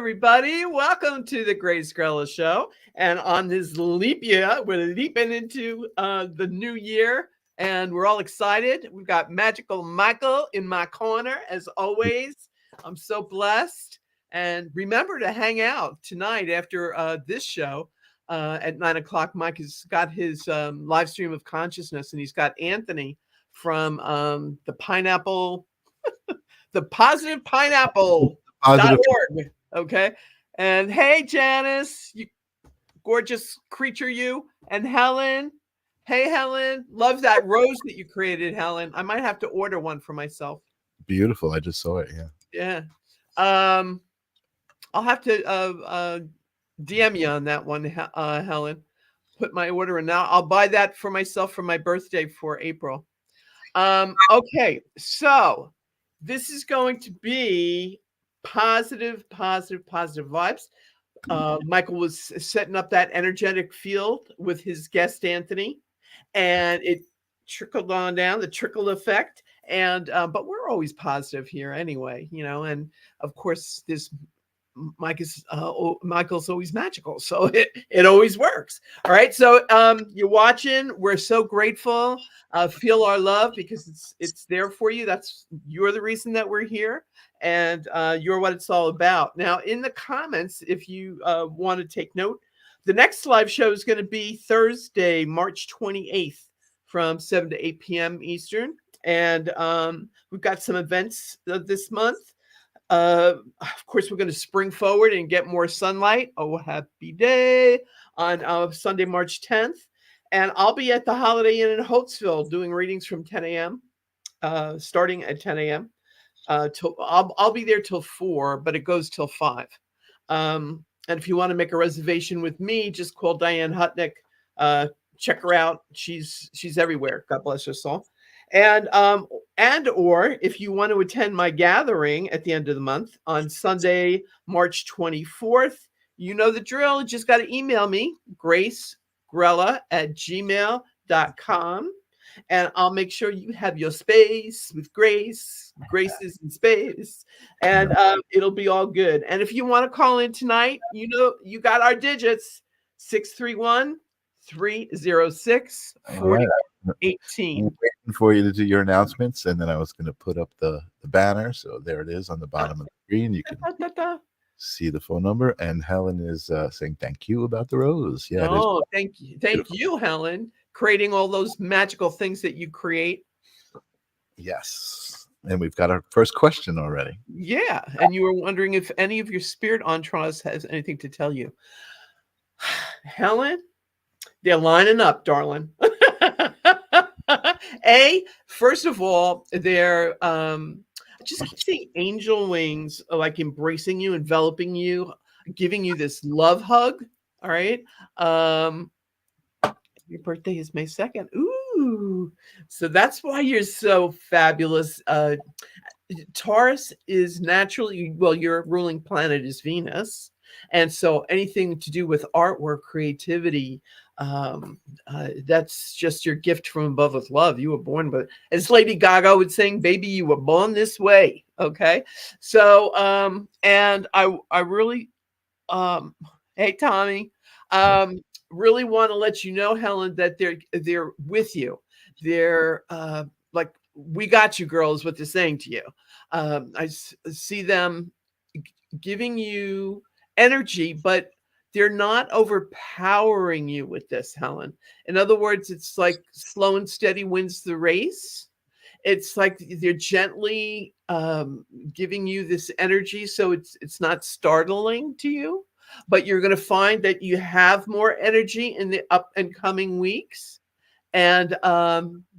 everybody. Welcome to the Grace Grella Show. And on this leap year, we're leaping into the new year, and we're all excited. We've got Magical Michael in my corner, as always. I'm so blessed. And remember to hang out tonight after this show at 9 o'clock. Mike has got his live stream of consciousness, and he's got Anthony from the Pineapple, the Positive Pineapple. Positive. .org. Okay. And hey, Janice, you gorgeous creature, you. And Helen. Hey, Helen. Love that rose that you created, Helen. I might have to order one for myself. Beautiful. I just saw it. Yeah. I'll have to DM you on that one, Helen. Put my order in now. I'll buy that for myself for my birthday for April. Okay. So this is going to be positive vibes. Michael was setting up that energetic field with his guest Anthony, and it trickled on down, the trickle effect. And but we're always positive here anyway, and of course this Michael's always magical, so it always works. All right, so you're watching. We're so grateful. Feel our love because it's there for you. You're the reason that we're here, and you're what it's all about. Now, in the comments, if you want to take note, the next live show is going to be Thursday, March 28th, from 7 to 8 p.m. Eastern, and we've got some events this month. Of course, we're going to spring forward and get more sunlight. Oh, happy day on Sunday, March 10th. And I'll be at the Holiday Inn in Holtzville doing readings from 10 a.m., starting at 10 a.m. I'll be there till 4, but it goes till 5. And if you want to make a reservation with me, just call Diane Hutnick. Check her out. She's everywhere. God bless her soul. And or if you want to attend my gathering at the end of the month on Sunday, March 24th, you know the drill. You just got to email me, gracegrella@gmail.com. And I'll make sure you have your space with Grace. Grace is in space. And it'll be all good. And if you want to call in tonight, you got our digits, 631-306-4018. I'm waiting for you to do your announcements, and then I was going to put up the banner. So there it is on the bottom of the screen. You can see the phone number. And Helen is saying thank you about the rose. Yeah. Oh, thank you. Thank you, Helen. Creating all those magical things that you create. Yes. And we've got our first question already. Yeah. And you were wondering if any of your spirit entourage has anything to tell you. Helen, they're lining up, darling. First of all, they're just keep seeing angel wings like embracing you, enveloping you, giving you this love hug. All right. Your birthday is May 2nd. Ooh. So that's why you're so fabulous. Taurus is naturally, your ruling planet is Venus. And so anything to do with artwork, creativity, that's just your gift from above with love. You were born with, as Lady Gaga would sing, baby, you were born this way. Okay. So, and I really, hey, Tommy, really want to let you know, Helen, that they're with you. They're like, we got you, girls, what they're saying to you. I see them giving you energy, but they're not overpowering you with this, Helen. In other words, it's like slow and steady wins the race. It's like they're gently giving you this energy, so it's not startling to you, but you're going to find that you have more energy in the up and coming weeks. And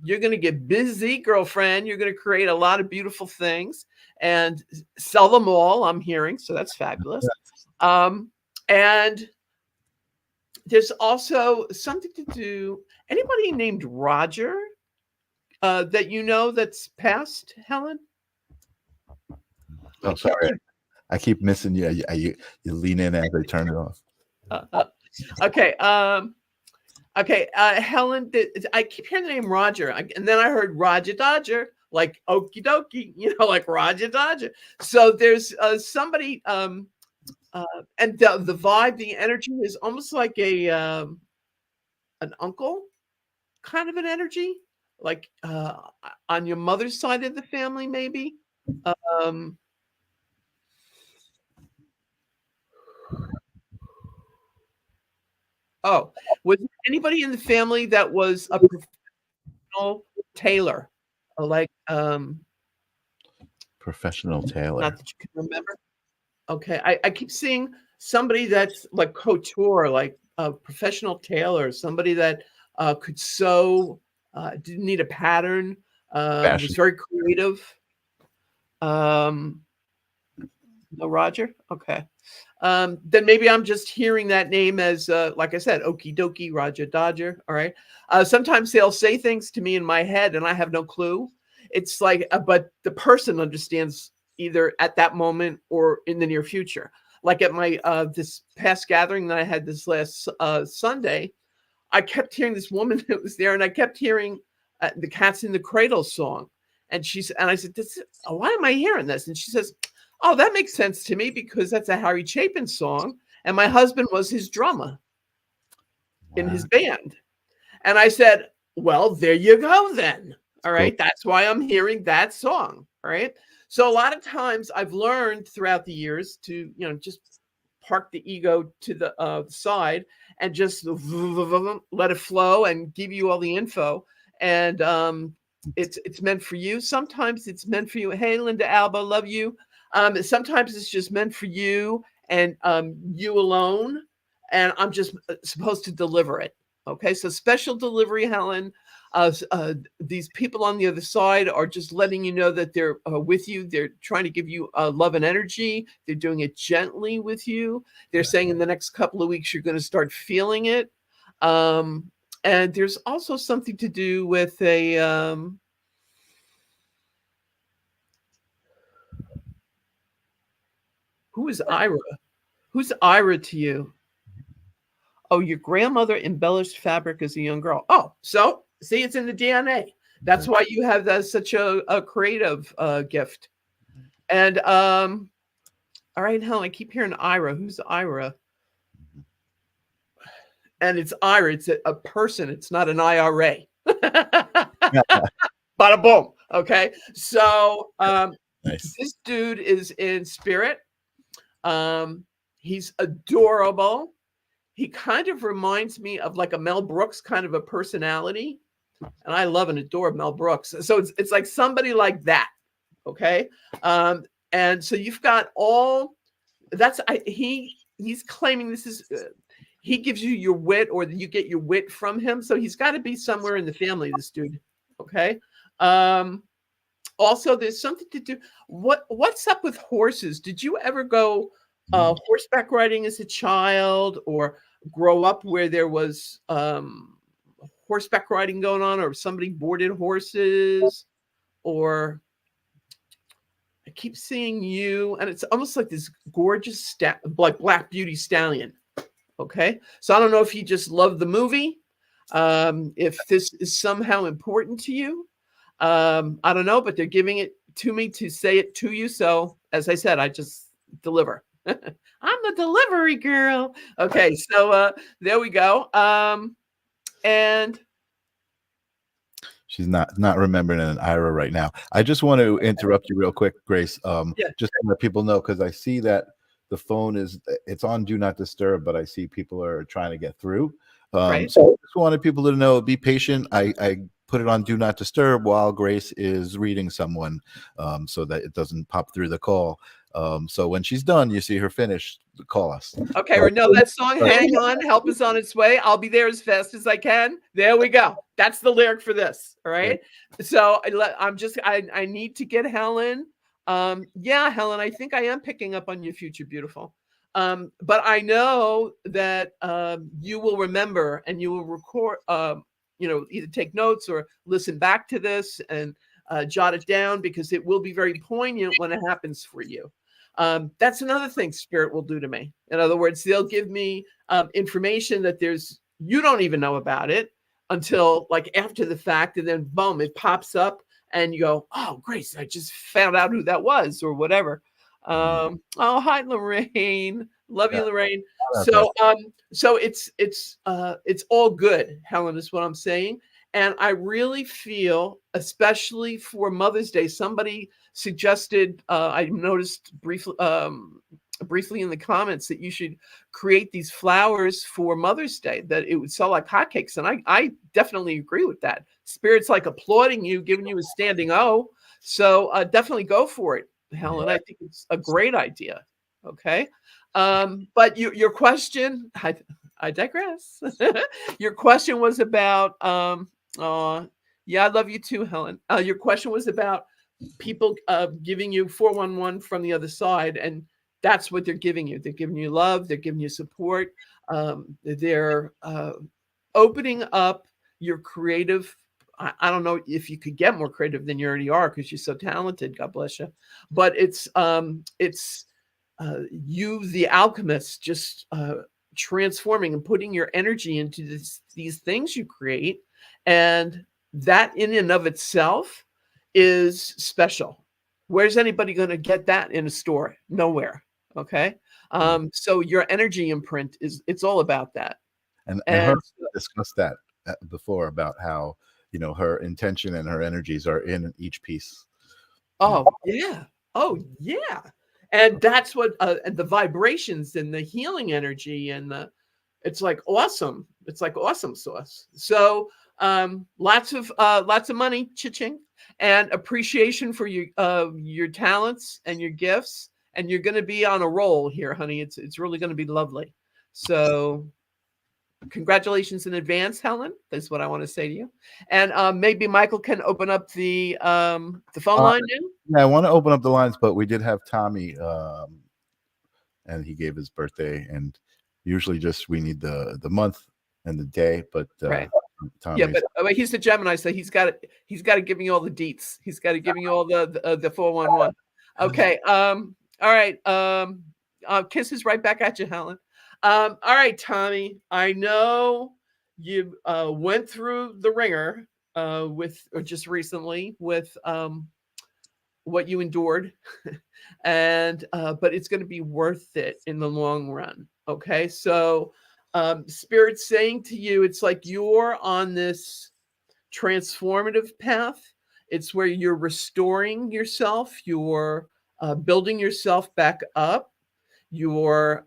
you're going to get busy, girlfriend. You're going to create a lot of beautiful things and sell them all, I'm hearing. So that's fabulous. And there's also something to do. Anybody named Roger that you know that's passed, Helen? Oh, sorry. I keep missing you. You lean in as I turn it off. Okay. Okay, Helen, I keep hearing the name Roger, and then I heard Roger Dodger, like okie dokie, like Roger Dodger. So there's somebody And the vibe, the energy is almost like an uncle kind of an energy, like on your mother's side of the family, maybe. Um, oh, was there anybody in the family that was a professional tailor? Like, Professional not tailor. that you can remember. Okay, I keep seeing somebody that's like couture, like a professional tailor, somebody that could sew, didn't need a pattern, was Fashion. very creative. Um, no, Roger. Okay. Then maybe I'm just hearing that name as, like I said, Okie dokie, Roger Dodger. All right. Sometimes they'll say things to me in my head and I have no clue. It's like, but the person understands either at that moment or in the near future. Like at my this past gathering that I had this last Sunday, I kept hearing this woman that was there, and I kept hearing the "Cats in the Cradle" song, and I said, "Why am I hearing this?" And she says, "Oh, that makes sense to me because that's a Harry Chapin song, and my husband was his drummer in his Wow. band." And I said, "Well, there you go then. All Cool. right, that's why I'm hearing that song. All right." So a lot of times I've learned throughout the years to, just park the ego to the side and just let it flow and give you all the info. And it's meant for you. Sometimes it's meant for you. Hey, Linda Alba, love you. Sometimes it's just meant for you and you alone. And I'm just supposed to deliver it. Okay, so special delivery, Helen. These people on the other side are just letting you know that they're with you. They're trying to give you love and energy. They're doing it gently with you. They're saying in the next couple of weeks you're going to start feeling it. And there's also something to do with a who is Ira? Who's Ira to you? Oh, your grandmother embellished fabric as a young girl. Oh, so see, it's in the DNA. That's why you have such a creative gift. And all right, Helen, I keep hearing Ira. Who's Ira? And it's Ira. It's a person. It's not an IRA. Bada boom. Okay. So Nice. this dude is in spirit. He's adorable. He kind of reminds me of like a Mel Brooks kind of a personality. And I love and adore Mel Brooks. So it's like somebody like that. Okay. And so you've got all that's he's claiming this is he gives you your wit or you get your wit from him. So he's got to be somewhere in the family, this dude. Okay. Also, there's something to do. What's up with horses? Did you ever go horseback riding as a child or grow up where there was horseback riding going on or somebody boarded horses? Or I keep seeing you, and it's almost like this gorgeous like Black Beauty stallion. Okay, so I don't know if you just love the movie, if this is somehow important to you. I don't know, but they're giving it to me to say it to you. So as I said, I just deliver. I'm the delivery girl. Okay, so there we go. And She's not remembering an IRA right now. I just want to interrupt you real quick, Grace. yeah, Just to let people know, because I see that the phone it's on do not disturb, but I see people are trying to get through. right. So I just wanted people to know, be patient. I put it on do not disturb while Grace is reading someone, so that it doesn't pop through the call. So when she's done, you see her finish, call us. Okay, we know that song. Hang on, help is on its way. I'll be there as fast as I can. There we go. That's the lyric for this. All right. So I need to get Helen. Yeah, Helen, I think I am picking up on your future beautiful. But I know that you will remember and you will record. Either take notes or listen back to this and jot it down because it will be very poignant when it happens for you. That's another thing spirit will do to me. In other words, they'll give me information that you don't even know about it until like after the fact, and then boom, it pops up and you go, oh, Grace, I just found out who that was or whatever. Oh, hi, Lorraine. Love Yeah. you, Lorraine. Okay. So it's all good, Helen, is what I'm saying. And I really feel, especially for Mother's Day, somebody suggested, I noticed briefly in the comments that you should create these flowers for Mother's Day, that it would sell like hotcakes. And I definitely agree with that. Spirit's like applauding you, giving you a standing O. So definitely go for it, Helen. I think it's a great idea. Okay. But your question, I digress. Your question was about, yeah, I love you too, Helen. Your question was about people giving you 411 from the other side, and that's what they're giving you. They're giving you love. They're giving you support. They're opening up your creative. I don't know if you could get more creative than you already are because you're so talented. God bless you. But it's you, the alchemist, just transforming and putting your energy into these things you create. And that in and of itself is special. Where's anybody going to get that in a store? Nowhere. Okay. So your energy imprint it's all about that. And her And discussed that before about how her intention and her energies are in each piece. oh yeah. Oh yeah. And that's what and the vibrations and the healing energy and the it's like awesome. It's like awesome sauce. So lots of money, cha-ching, and appreciation for your talents and your gifts. And you're gonna be on a roll here, honey. It's really gonna be lovely. So congratulations in advance, Helen. That's what I want to say to you. And maybe Michael can open up the phone Uh, line now. yeah, I want to open up the lines, but we did have Tommy, and he gave his birthday, and usually just we need the month and the day, but Right. Yeah, Tommy's but he's the Gemini, so he's got to give me all the deets. He's got to give me all the 411. Okay. All right. Kisses right back at you, Helen. All right, Tommy. I know you went through the ringer with or just recently with what you endured, and but it's going to be worth it in the long run. Okay, so Spirit's saying to you, it's like you're on this transformative path. It's where you're restoring yourself, you're building yourself back up, you're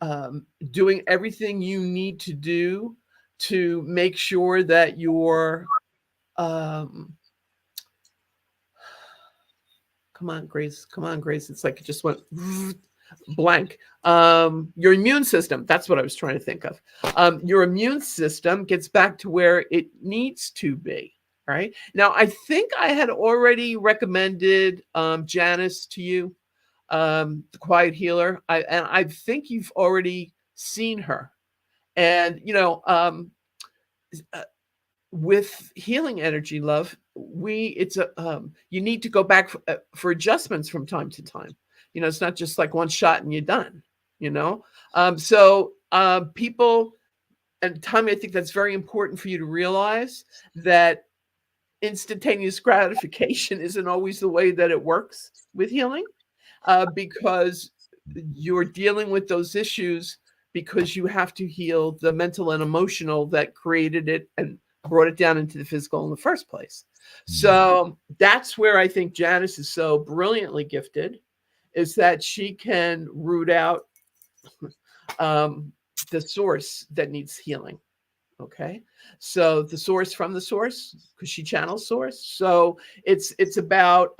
doing everything you need to do to make sure that you're um, come on, Grace. Come on, Grace. It's like it just went blank. Your immune system. That's what I was trying to think of. Your immune system gets back to where it needs to be. Right now, I think I had already recommended Janice to you, the Quiet Healer. I think you've already seen her, and with healing energy, love, it's a you need to go back for adjustments from time to time. It's not just like one shot and you're done. So people, and Tommy, I think that's very important for you to realize that instantaneous gratification isn't always the way that it works with healing, because you're dealing with those issues because you have to heal the mental and emotional that created it and brought it down into the physical in the first place. So that's where I think Janice is so brilliantly gifted, is that she can root out the source that needs healing. Okay, so the source from the source, because she channels source. So it's about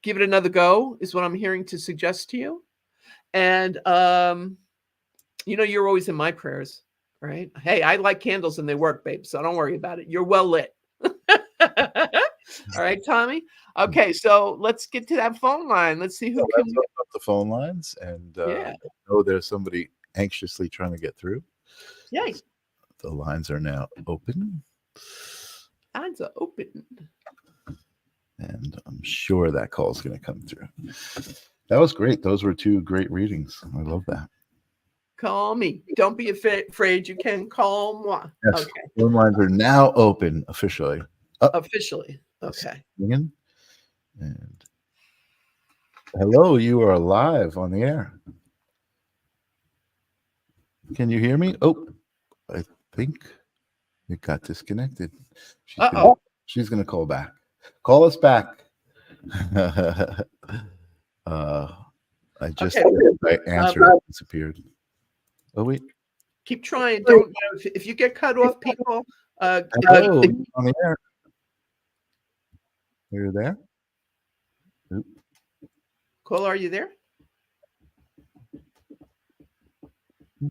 give it another go is what I'm hearing to suggest to you. And you're always in my prayers, right? Hey, I light candles and they work, babe. So don't worry about it. You're well lit. All right, Tommy. Okay, so let's get to that phone line. Let's see who can. let's open up the phone lines, and Yeah. I know there's somebody anxiously trying to get through. Yay. The lines are now open, Lines are open. and I'm sure that call is going to come through. That was great. Those were two great readings. I love that. Call me. Don't be afraid. You can call moi. Yes, Okay. phone lines are now open officially. Officially. Okay. And hello, you are live on the air. Can you hear me? Oh, I think it got disconnected. Uh-oh. She's gonna call back. Call us back. I just I answered. It disappeared. Oh wait. Keep trying. Don't if you get cut off, people. Hello, on the air. Are you there? Oop. Caller, are you there?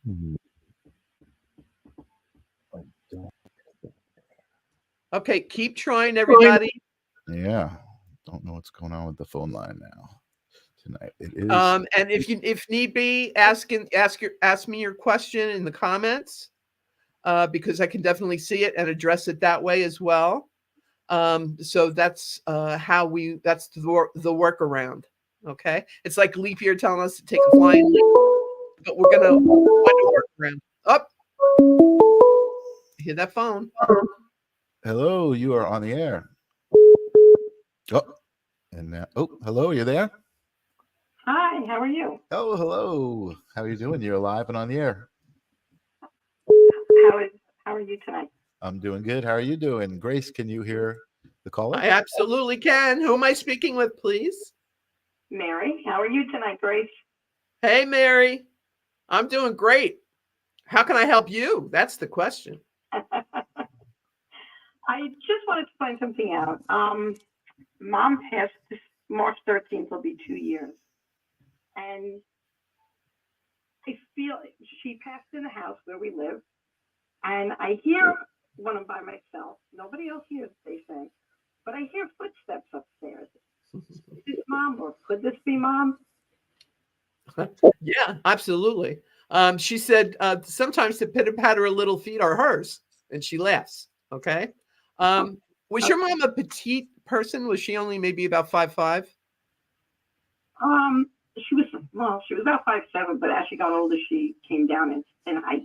Hmm. Okay, keep trying, everybody. Yeah, don't know what's going on with the phone line now tonight. It is. And if need be, ask me your question in the comments, because I can definitely see it and address it that way as well. So that's that's the workaround. Okay, it's like leap year telling us to take a flying leap, but we're gonna find a workaround. Up, hear that phone? Hello, you are on the air. Oh, and now, hello, you there? Hi, how are you? Oh, hello. How are you doing? You're alive and on the air. How are you tonight? I'm doing good. How are you doing? Grace, can you hear the caller? I absolutely can. Who am I speaking with, please? Mary, how are you tonight, Grace? Hey, Mary. I'm doing great. How can I help you? That's the question. I just wanted to find something out. Mom passed this March 13th will be 2 years. And I feel she passed in the house where we live. And I hear when I'm by myself, nobody else hears, they say, but I hear footsteps upstairs. Is this Mom, or could this be Mom? Yeah, absolutely. She said sometimes the pitter patter of little feet are hers, and she laughs. Okay. Was your mom a petite person? Was she only maybe about 5'5"? She was about 5'7", but as she got older, she came down in height.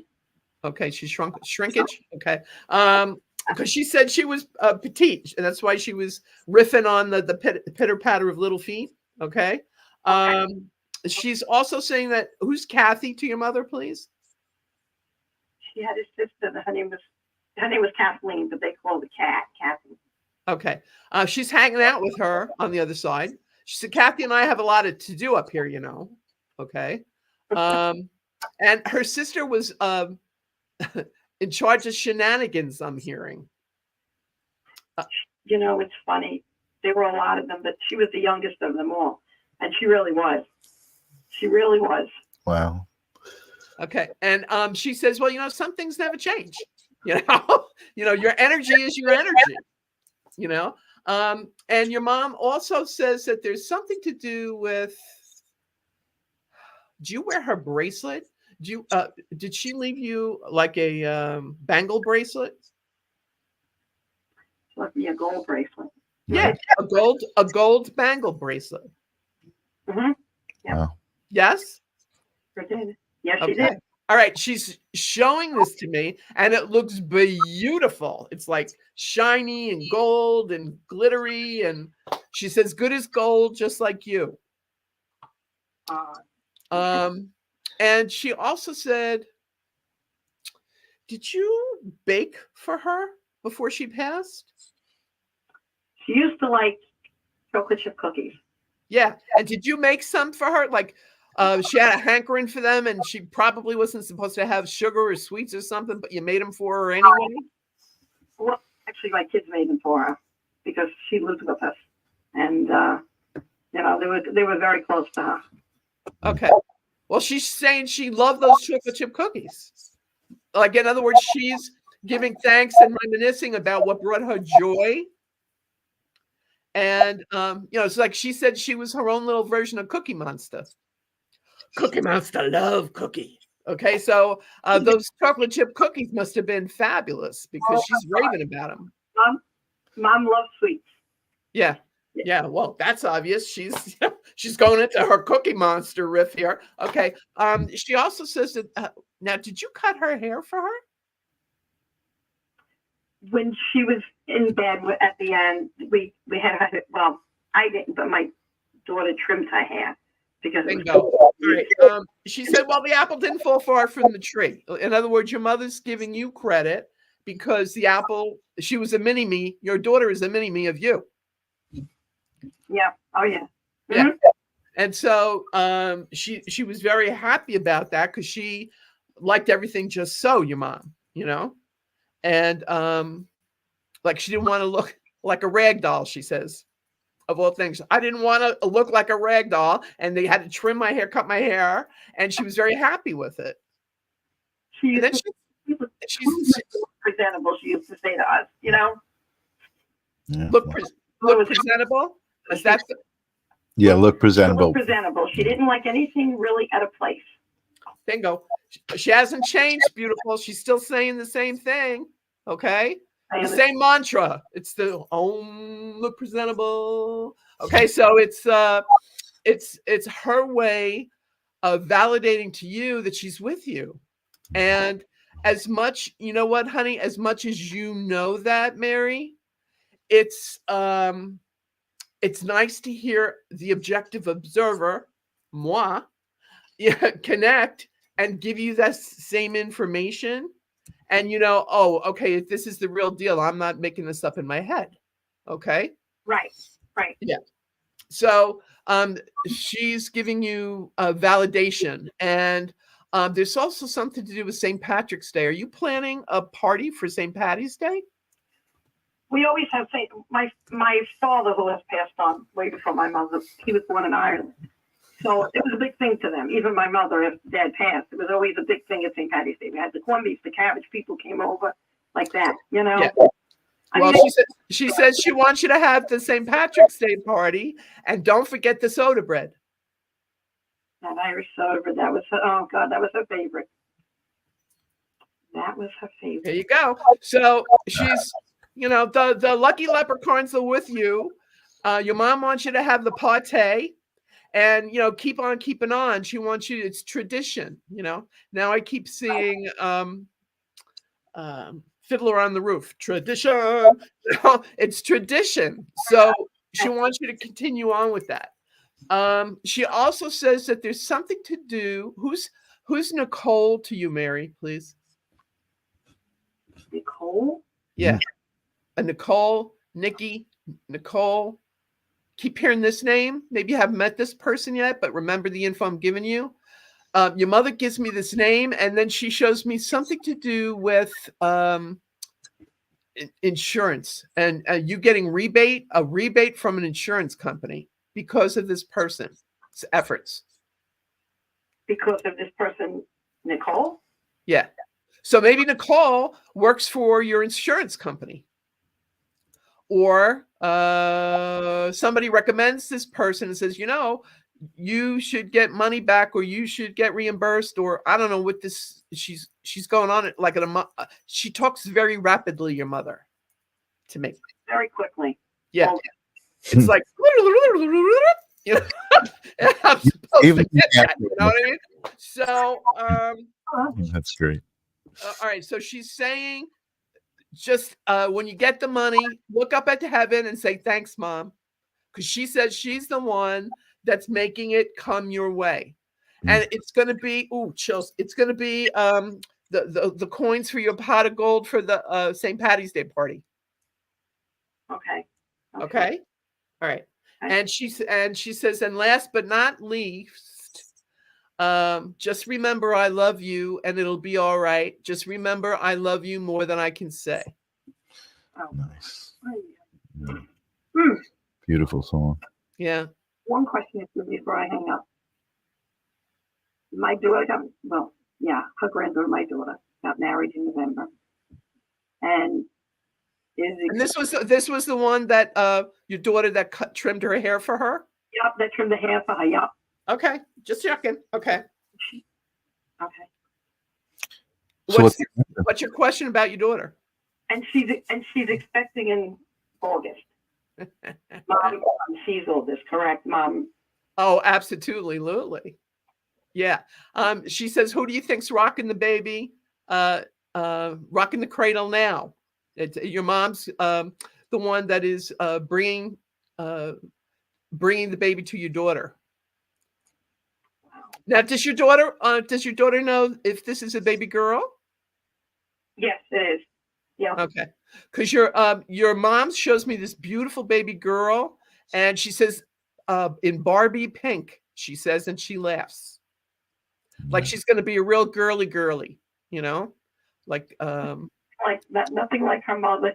Okay, she shrinkage. Okay. Because she said she was petite, and that's why she was riffing on the pitter patter of little feet. Okay. She's also saying that, who's Kathy to your mother, please? She had a sister. Her name was Kathleen, but they called the cat Kathy. Okay. She's hanging out with her on the other side. She said, Kathy and I have a lot to do up here, you know. Okay. And her sister was in charge of shenanigans, I'm hearing. You know, it's funny. There were a lot of them, but she was the youngest of them all. And she really was. She really was. Wow. Okay. And she says, well, you know, some things never change. You know, your energy is your energy, you know. And your mom also says that there's something to do with, do you wear her bracelet? Did she leave you like a bangle bracelet? She left me a gold bracelet. Yeah, a gold bangle bracelet. Mm-hmm. Yeah. Wow. Yes? She did. Yes, Okay. she did. All right, she's showing this to me, and it looks beautiful. It's like shiny and gold and glittery, and she says, "Good as gold, just like you." And she also said, "Did you bake for her before she passed?" She used to like chocolate chip cookies. Yeah, and did you make some for her? Like, she had a hankering for them, and she probably wasn't supposed to have sugar or sweets or something, but you made them for her anyway? Well, actually, my kids made them for her because she lived with us, and you know, they were very close to her. Okay. Well, she's saying she loved those chocolate chip cookies. Like, in other words, she's giving thanks and reminiscing about what brought her joy. And you know, it's like she said she was her own little version of Cookie Monster. Cookie Monster love cookie. Okay, so those chocolate chip cookies must have been fabulous because she's raving about them. Mom loves sweets. Yeah. Yeah, well, that's obvious. She's going into her Cookie Monster riff here. Okay. She also says that now, did you cut her hair for her? When she was in bed at the end, we had her. Well, I didn't, but my daughter trimmed her hair. because it was Bingo. All right. She said, well, the apple didn't fall far from the tree. In other words, your mother's giving you credit because the apple, she was a mini me. Your daughter is a mini me of you. yeah. Oh yeah. Yeah. And so she was very happy about that because she liked everything just so, your mom, and like she didn't want to look like a rag doll, she says. Of all things, I didn't want to look like a rag doll, and they had to trim my hair, cut my hair, and she was very happy with it. She And used then to, she's presentable. She used to say to us, Yeah. look presentable. Is that Yeah, look presentable. Look presentable. She didn't like anything really out of place. bingo? She hasn't changed, beautiful. She's still saying the same thing. Okay. The same mantra. It's the look presentable. Okay, so it's her way of validating to you that she's with you. And as much, you know what, honey, as much as you know that, Mary, it's nice to hear the objective observer, moi, connect and give you that same information. And oh, okay, this is the real deal. I'm not making this up in my head. Okay. Right. Yeah. So she's giving you a validation. And there's also something to do with St. Patrick's Day. Are you planning a party for St. Patty's Day? We always have my father, who has passed on way before my mother, he was born in Ireland. So it was a big thing to them. Even my mother, if dad passed, it was always a big thing at St. Patty's Day. We had the corned beef, the cabbage, people came over like that, Yeah. Well, she says she wants you to have the St. Patrick's Day party, and don't forget the soda bread. That Irish soda bread, that was her favorite. That was her favorite. There you go. So she's, the lucky leprechauns are with you. Your mom wants you to have the party. And keep on keeping on. She wants you. It's tradition. Now I keep seeing Fiddler on the Roof. Tradition. It's tradition. So she wants you to continue on with that. She also says that there's something to do. Who's Nicole to you, Mary? Please. Nicole. Yeah. Nicole, Nikki, Nicole. Keep hearing this name. Maybe you haven't met this person yet, but remember the info I'm giving you. Your mother gives me this name, and then she shows me something to do with insurance, and you getting a rebate from an insurance company because of this person's efforts. Because of this person, Nicole? Yeah. So maybe Nicole works for your insurance company. Or somebody recommends this person and says, you should get money back, or you should get reimbursed, or I don't know what this. She's going on it like she talks very rapidly. Your mother, to me, very quickly. Yeah, it's like I'm supposed to get that. You know what I mean? So that's great. All right, so she's saying, just when you get the money, look up at heaven and say, thanks, Mom. Because she says she's the one that's making it come your way. And it's going to be, chills. It's going to be the coins for your pot of gold for the St. Patty's Day party. Okay. All right. Okay. And she says, and last but not least, just remember I love you and it'll be all right. Just remember I love you more than I can say. Oh. Nice. Yeah. Beautiful song. Yeah. One question before I hang up. My daughter, her granddaughter, my daughter, got married in November. And this was the one that your daughter that trimmed her hair for her? Yep, that trimmed the hair for her, yep. Okay, just checking. Okay. Okay. So what's your question about your daughter? And she's expecting in August. Mom sees all this, correct, Mom? Oh, absolutely. Yeah. She says, who do you think's rocking the baby? Rocking the cradle now? Your mom's the one that is bringing the baby to your daughter. Now, does your daughter know if this is a baby girl? Yes, it is. Yeah. Okay, because your mom shows me this beautiful baby girl, and she says, in Barbie pink. She says, and she laughs like she's going to be a real girly, you know, like Like that, nothing like her mother.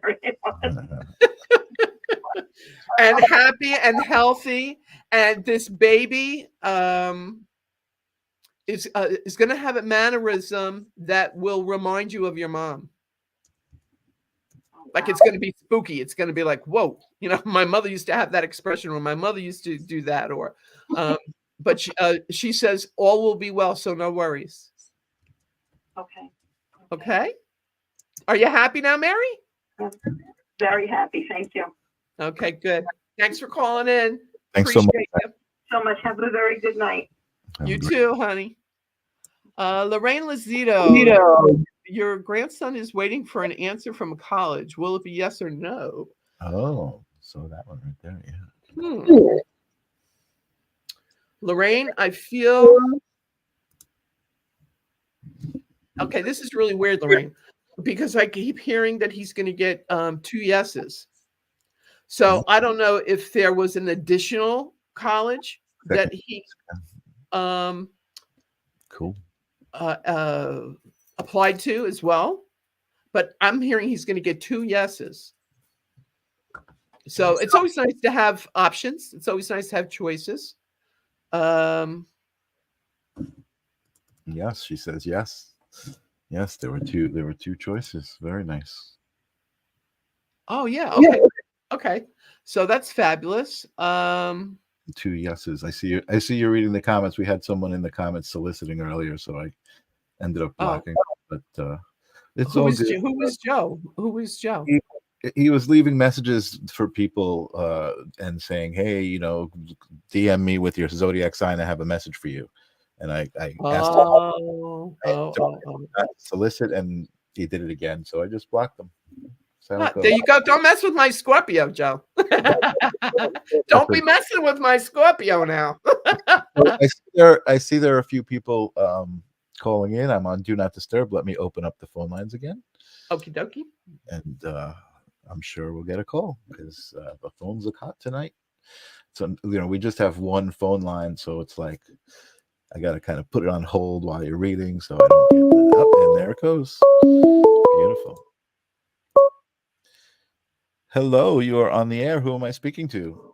and happy and healthy, and this baby is going to have a mannerism that will remind you of your mom. Like it's going to be spooky. It's going to be like, whoa, you know, my mother used to have that expression, or my mother used to do that, or, but she says all will be well, so no worries. Okay. Okay. Are you happy now, Mary? I'm very happy. Thank you Okay, good. Thanks for calling in. Thanks so much. You so much. Have a very good night. You too, honey. Lorraine Lazito, your grandson is waiting for an answer from college. Will it be yes or no? Oh, so that one right there, yeah. Lorraine, I feel okay. This is really weird, Lorraine, because I keep hearing that he's going to get 2 yeses. So I don't know if there was an additional college that he cool applied to as well, but I'm hearing he's going to get 2 yeses. So it's always nice to have options. It's always nice to have choices. Yes, she says yes. Yes, there were two choices. Very nice. Oh yeah, okay. Okay. So that's fabulous. 2 yeses. I see you're reading the comments. We had someone in the comments soliciting earlier, so I ended up blocking. But it's all good. Who was Joe? Who was Joe? He was leaving messages for people and saying, "Hey, you know, DM me with your zodiac sign. I have a message for you." And I asked him to solicit, and he did it again. So I just blocked him. There you go. Don't mess with my Scorpio, Joe. Don't be messing with my Scorpio now. I see there are a few people calling in. I'm on Do Not Disturb. Let me open up the phone lines again. Okie dokie. And I'm sure we'll get a call because the phones look hot tonight. So, you know, we just have one phone line. So it's like I got to kind of put it on hold while you're reading. So I don't get that up. And there it goes. Beautiful. Hello, you are on the air. Who am I speaking to?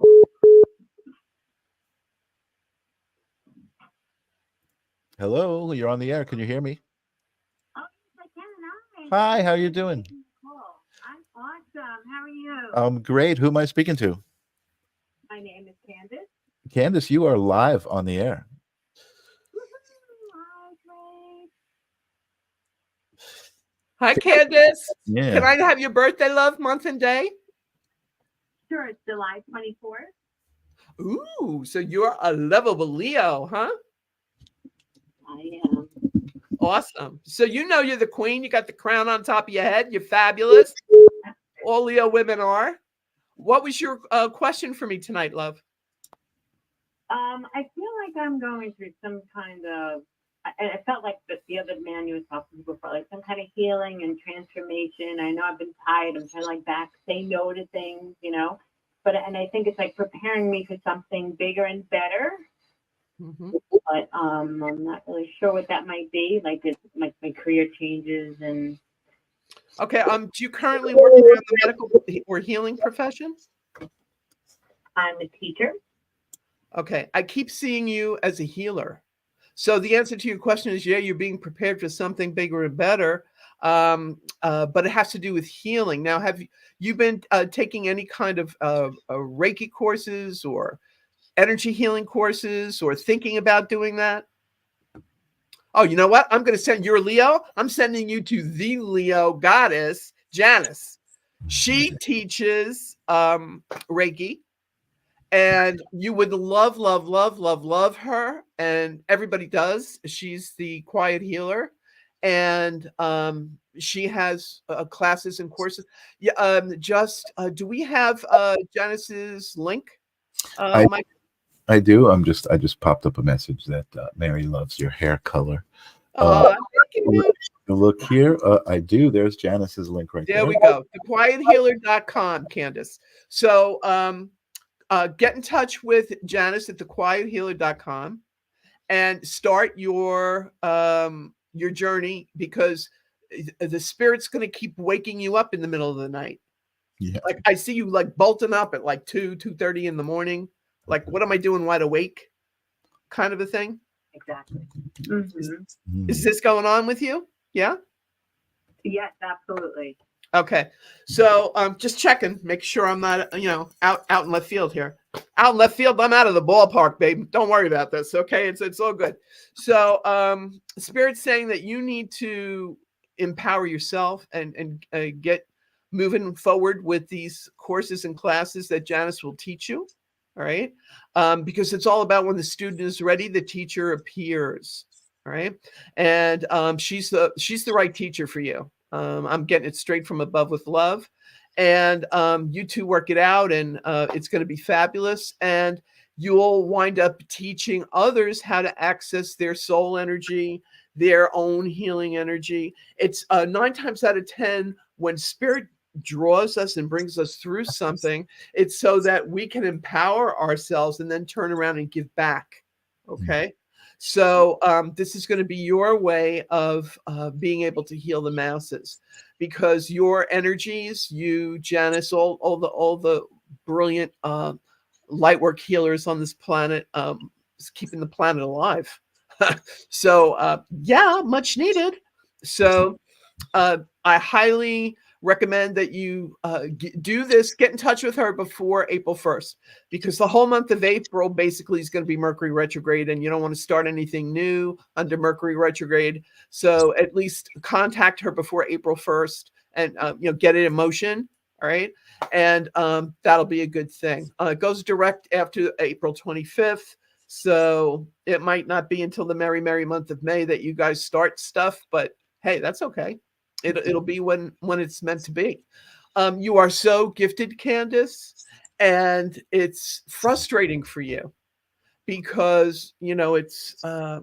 Hello, you're on the air. Can you hear me? Oh, yes, I can. Hi, how are you doing? I'm awesome. How are you? Great. Who am I speaking to? My name is Candace. Candace, you are live on the air. Hi, Candace. Yeah. Can I have your birthday, love, month and day? Sure, it's July 24th. Ooh, so you're a lovable Leo, huh? I am. Awesome. So you know you're the queen. You got the crown on top of your head. You're fabulous. All Leo women are. What was your question for me tonight, love? I feel like I'm going through some kind of, and I felt like the other man you was talking to before, like some kind of healing and transformation. I know I've been tired. I'm trying to say no to things, you know, and I think it's like preparing me for something bigger and better. Mm-hmm. But I'm not really sure what that might be. Like it's my career changes and. Okay. Do you currently work in the medical or healing profession? I'm a teacher. Okay. I keep seeing you as a healer. So the answer to your question is, yeah, you're being prepared for something bigger and better. But it has to do with healing. Now, have you been taking any kind of Reiki courses or energy healing courses or thinking about doing that? Oh, you know what? I'm going to send you a Leo. I'm sending you to the Leo goddess, Janice. She teaches Reiki, and you would love, love, love, love, love her. And everybody does. She's the quiet healer. And she has classes and courses. Yeah. Do we have Janice's link? Mike? I do. I just popped up a message that Mary loves your hair color. Oh, thank you. Look here. I do. There's Janice's link right there. There we go. TheQuietHealer.com, Candace. So get in touch with Janice at TheQuietHealer.com and start your journey, because the spirit's going to keep waking you up in the middle of the night. Yeah. Like I see you like bolting up at like 2:30 in the morning. Like, what am I doing wide awake? Kind of a thing. Exactly. Is this going on with you? Yeah. Yes, absolutely. Okay. So just checking, make sure I'm not, out in left field here. Out in left field, I'm out of the ballpark, babe. Don't worry about this. Okay. It's all good. So Spirit's saying that you need to empower yourself and get moving forward with these courses and classes that Janice will teach you. All right. Because it's all about when the student is ready, the teacher appears. All right. And she's the right teacher for you. I'm getting it straight from above with love. And you two work it out, and it's going to be fabulous. And you'll wind up teaching others how to access their soul energy, their own healing energy. It's 9 times out of 10 when Spirit draws us and brings us through something, it's so that we can empower ourselves and then turn around and give back. Okay. So this is going to be your way of being able to heal the masses, because your energies, you, Janice, all the brilliant light work healers on this planet, is keeping the planet alive. So yeah, much needed. So I highly recommend that you do this. Get in touch with her before April 1st, because the whole month of April basically is going to be Mercury retrograde, and you don't want to start anything new under Mercury retrograde. So at least contact her before April 1st and get it in motion. All right. And that'll be a good thing. It goes direct after April 25th. So it might not be until the merry month of May that you guys start stuff, but hey, that's okay. It'll be when it's meant to be. You are so gifted, Candace, and it's frustrating for you because it's what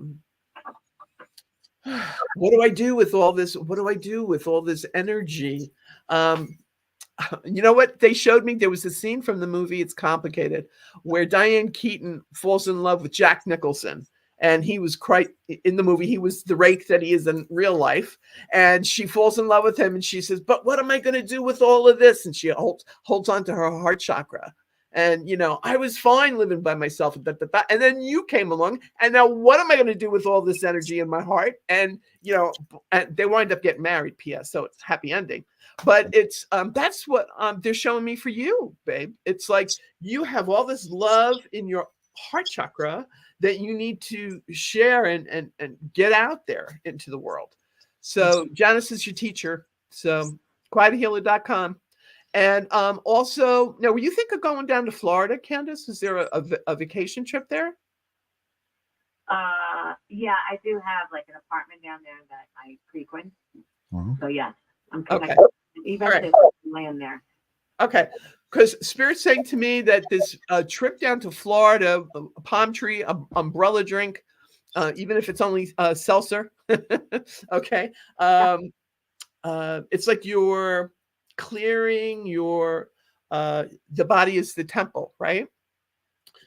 do I do with all this? What do I do with all this energy? You know what they showed me? There was a scene from the movie It's Complicated where Diane Keaton falls in love with Jack Nicholson. And he was quite in the movie. He was the rake that he is in real life. And she falls in love with him. And she says, but what am I going to do with all of this? And she holds on to her heart chakra. And, I was fine living by myself. And then you came along. And now what am I going to do with all this energy in my heart? And, and they wind up getting married, P.S. So it's happy ending. But it's that's what they're showing me for you, babe. It's like you have all this love in your heart chakra that you need to share and get out there into the world. So Janice is your teacher. So quiethealer.com. And also, now, were you think of going down to Florida, Candace? Is there a vacation trip there? Yeah, I do have like an apartment down there that I frequent. Mm-hmm. So yes, I'm connected. Okay. Even All right. land there. Okay. Because Spirit's saying to me that this trip down to Florida, a palm tree, umbrella drink, even if it's only seltzer, okay, it's like you're clearing your, the body is the temple, right?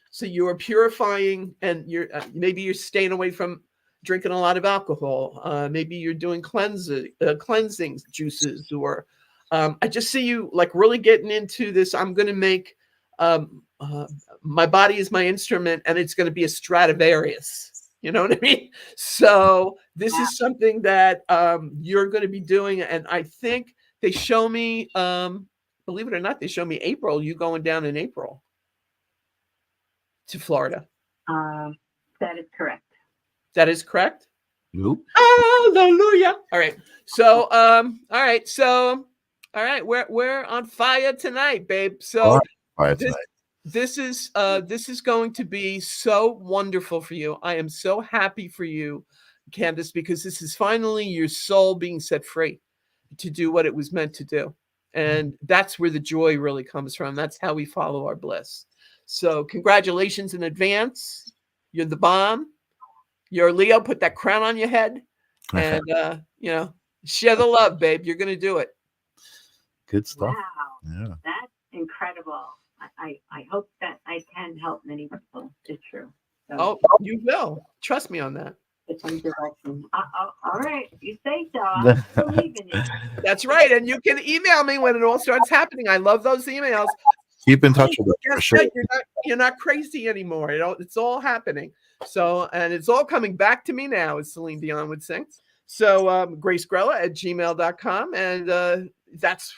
So you're purifying, and you're maybe you're staying away from drinking a lot of alcohol. Maybe you're doing cleansing juices, or I just see you like really getting into this. I'm going to make my body is my instrument, and it's going to be a Stradivarius. You know what I mean? So this is something that you're going to be doing. And I think they show me, believe it or not, they show me April, you going down in April to Florida. That is correct. That is correct? Nope. Hallelujah. All right. So, all right. So, all right. We're on fire tonight, babe. So this is going to be so wonderful for you. I am so happy for you, Candace, because this is finally your soul being set free to do what it was meant to do. And that's where the joy really comes from. That's how we follow our bliss. So congratulations in advance. You're the bomb. You're Leo. Put that crown on your head, and share the love, babe. You're gonna do it. Good stuff. Wow, Yeah. that's incredible. I hope that I can help many people. It's true. So Oh, you will. Trust me on that. it's some direction. All right, you say so. I believe in you. That's right. And you can email me when it all starts happening. I love those emails. Keep in touch with us for Guess sure. what? You're not crazy anymore. It's all happening. So, and it's all coming back to me now, as Celine Dion would sing. So, gracegrella@gmail.com. And that's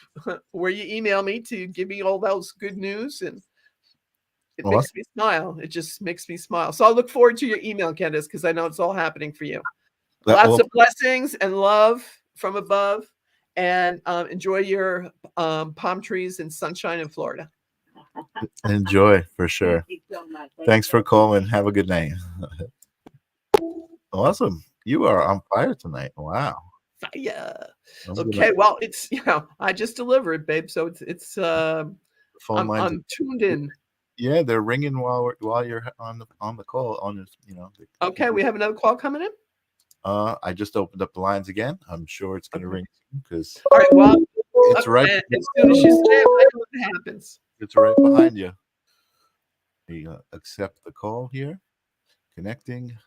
where you email me to give me all those good news. And it makes me smile. It just makes me smile. So I'll look forward to your email, Candace, because I know it's all happening for you. Lots of blessings and love from above. And enjoy your palm trees and sunshine in Florida. Enjoy for sure. Thank you so much. Thanks for calling. Have a good night. Awesome. You are on fire tonight. Wow. Yeah. Okay. Well, it's I just delivered, babe. So it's I'm tuned in. Yeah, they're ringing while you're on the call Okay, we have another call coming in. I just opened up the lines again. I'm sure it's going to ring because all right. Well, it's right. As soon as you say it, I know what happens. It's right behind you. You accept the call here. Connecting.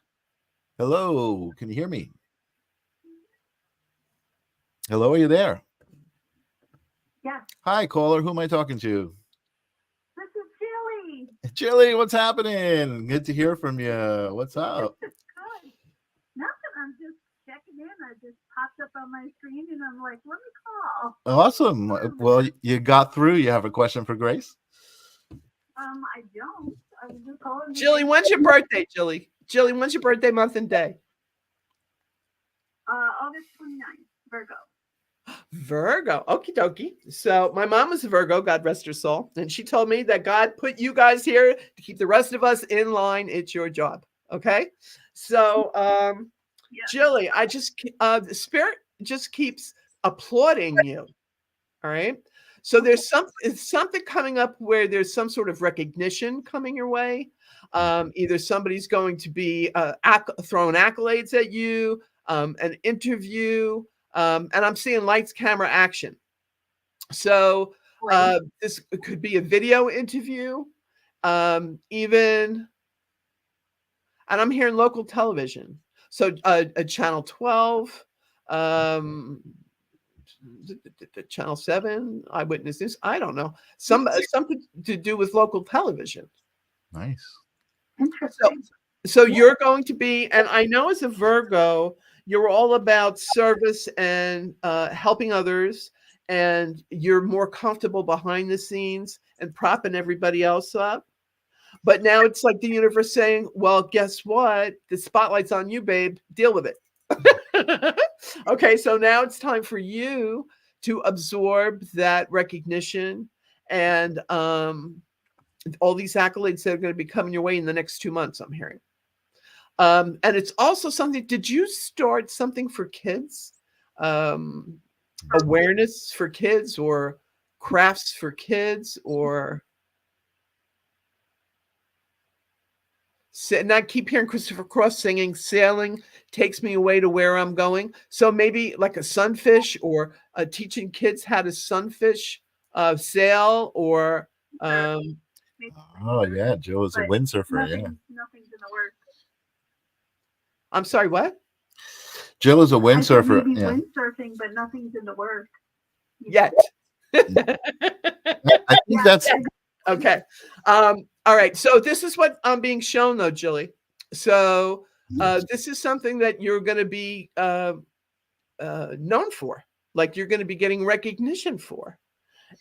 Hello, can you hear me? Hello, are you there? Yeah. Hi, caller. Who am I talking to? This is Chili. Chili, what's happening? Good to hear from you. What's up? Good. Nothing. I'm just checking in. I just popped up on my screen, and I'm like, let me call. Awesome. Well, you got through. You have a question for Grace? I don't. I was just calling. Jilly, when's your birthday, Jilly? Jilly, when's your birthday month and day? August 29th, Virgo. Virgo. Okie dokie. So my mom was a Virgo, God rest her soul. And she told me that God put you guys here to keep the rest of us in line. It's your job. Okay. So, Jilly, I just, the spirit just keeps applauding you. All right. So there's something coming up where there's some sort of recognition coming your way. Either somebody's going to be throwing accolades at you, an interview, and I'm seeing lights, camera, action. So this could be a video interview, even, and I'm hearing local television. So a Channel 12, Channel 7, Eyewitness News. I don't know. Something to do with local television. Nice. Interesting. So you're going to be, and I know as a Virgo, you're all about service and helping others, and you're more comfortable behind the scenes and propping everybody else up. But now it's like the universe saying, well, guess what? The spotlight's on you, babe. Deal with it. Okay, so now it's time for you to absorb that recognition and all these accolades that are going to be coming your way in the next 2 months, I'm hearing. And it's also something, did you start something for kids? Awareness for kids or crafts for kids or... And I keep hearing Christopher Cross singing, sailing takes me away to where I'm going. So maybe like a sunfish or teaching kids how to sunfish, sail or... oh, yeah. Joe is a windsurfer. Nothing's in the works. I'm sorry, what? Jill is a windsurfer. Maybe windsurfing, but nothing's in the works. Yet. I think that's... Okay. All right. So this is what I'm being shown, though, Jilly. So this is something that you're going to be known for. Like you're going to be getting recognition for.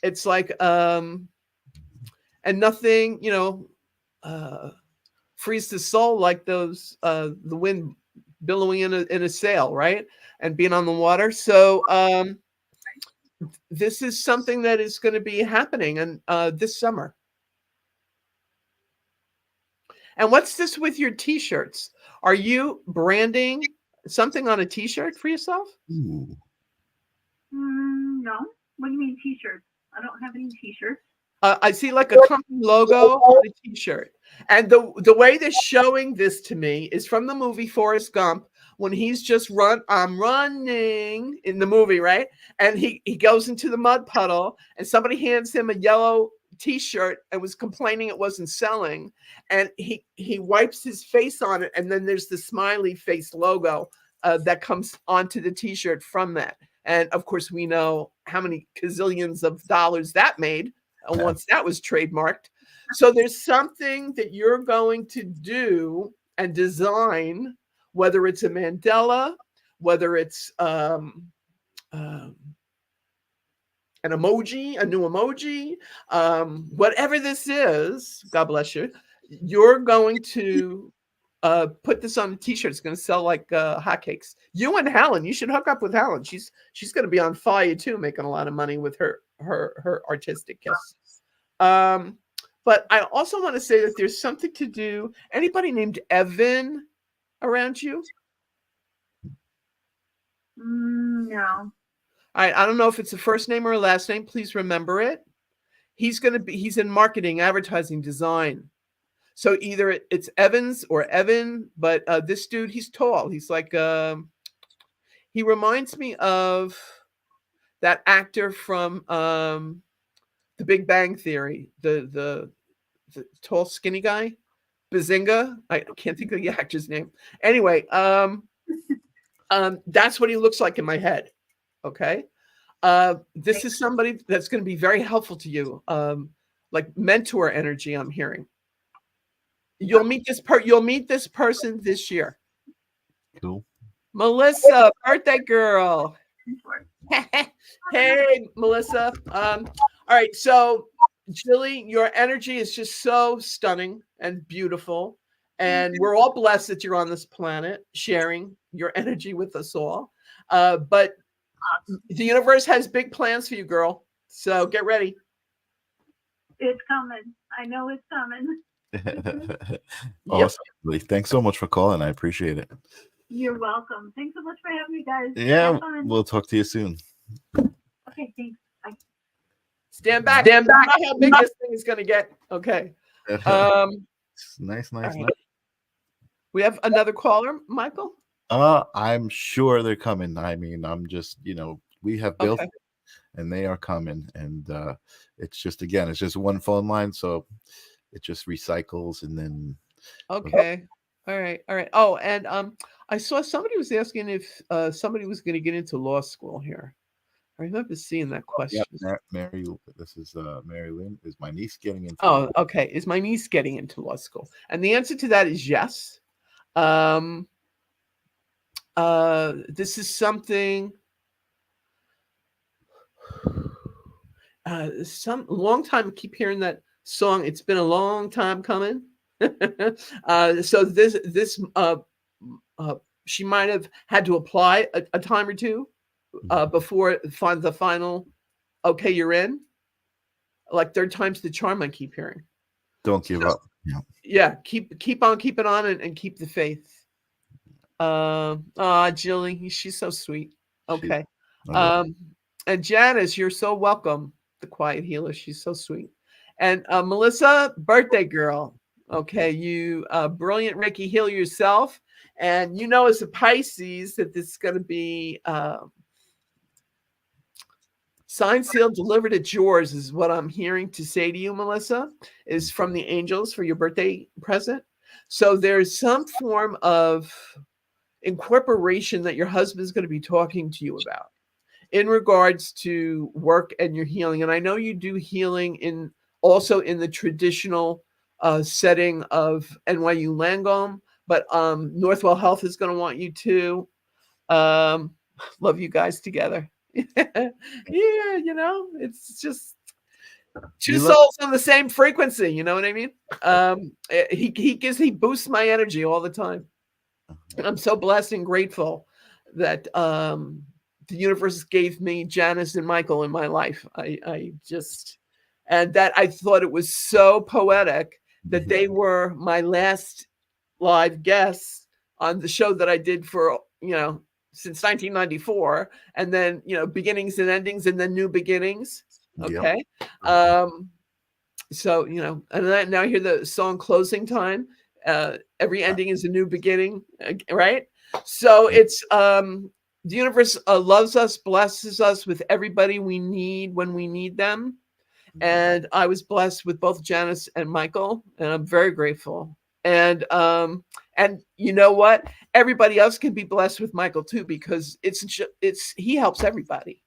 It's like, and nothing, frees the soul like those, the wind billowing in a sail, right? And being on the water. So this is something that is going to be happening and this summer. And what's this with your t-shirts? Are you branding something on a t-shirt for yourself? Ooh. No. What do you mean t-shirts? I don't have any t-shirts. I see like a company logo on a T-shirt, and the way they're showing this to me is from the movie Forrest Gump when he's just I'm running in the movie, right? And he goes into the mud puddle, and somebody hands him a yellow T-shirt and was complaining it wasn't selling, and he wipes his face on it, and then there's the smiley face logo that comes onto the T-shirt from that, and of course we know how many gazillions of dollars that made once that was trademarked. So there's something that you're going to do and design, whether it's a mandala, whether it's an emoji, a new emoji, whatever this is, God bless you, you're going to put this on a T-shirt. It's going to sell like hotcakes. You and Helen, you should hook up with Helen. She's going to be on fire too, making a lot of money with her artistic gifts. But I also want to say that there's something to do. Anybody named Evan around you? No. I don't know if it's a first name or a last name. Please remember it. He's in marketing, advertising, design. So either it's Evans or Evan, but this dude, he's tall. He's like, he reminds me of that actor from The Big Bang Theory, the tall, skinny guy, Bazinga. I can't think of the actor's name. Anyway, that's what he looks like in my head. Okay. This is somebody that's going to be very helpful to you. Like mentor energy, I'm hearing. You'll meet this person this year. Cool. Melissa, birthday girl. Hey, Melissa. All right. So, Jilly, your energy is just so stunning and beautiful. And we're all blessed that you're on this planet sharing your energy with us all. But the universe has big plans for you, girl. So get ready. It's coming. I know it's coming. Awesome. Yep. Thanks so much for calling. I appreciate it. You're welcome. Thanks so much for having me, guys. Yeah, we'll talk to you soon. Okay, thanks. Bye. Stand back. Stand back. I don't know how big this thing is going to get. Okay. Nice. Right. We have another caller, Michael. I'm sure they're coming. I mean, I'm just, we have built it and they are coming. And it's just, again, it's just one phone line. So it just recycles and then. Okay. All right. Oh, and I saw somebody was asking if somebody was going to get into law school here. I remember seeing that question. Yeah, Mary, this is Mary Lynn. Is my niece getting into? Oh, okay. Is my niece getting into law school? And the answer to that is yes. This is something. Some long time. I keep hearing that song. It's been a long time coming. So this she might have had to apply a time or two before find the final. Okay, you're in. Like third time's the charm. I keep hearing. Don't give up. Yeah, keep on keeping on and keep the faith. Jilly, she's so sweet. Okay. And Janice, you're so welcome. The quiet healer, she's so sweet. And Melissa, birthday girl. Okay, you brilliant Reiki healer yourself. And you know as a Pisces that this is going to be signed, sealed, delivered at yours is what I'm hearing to say to you, Melissa, is from the angels for your birthday present. So there's some form of incorporation that your husband is going to be talking to you about in regards to work and your healing. And I know you do healing also in the traditional setting of NYU Langone, but Northwell Health is going to want you to. Love you guys together. Yeah, it's just two souls on the same frequency. You know what I mean? He boosts my energy all the time. I'm so blessed and grateful that the universe gave me Janice and Michael in my life. I thought it was so poetic that they were my last live guests on the show that I did for, since 1994, and then, beginnings and endings and then new beginnings. Okay. Yep. So, and then now I hear the song Closing Time. Every ending is a new beginning, right? So it's the universe loves us, blesses us with everybody we need when we need them. And I was blessed with both Janice and Michael, and I'm very grateful. And you know what? Everybody else can be blessed with Michael too, because he helps everybody.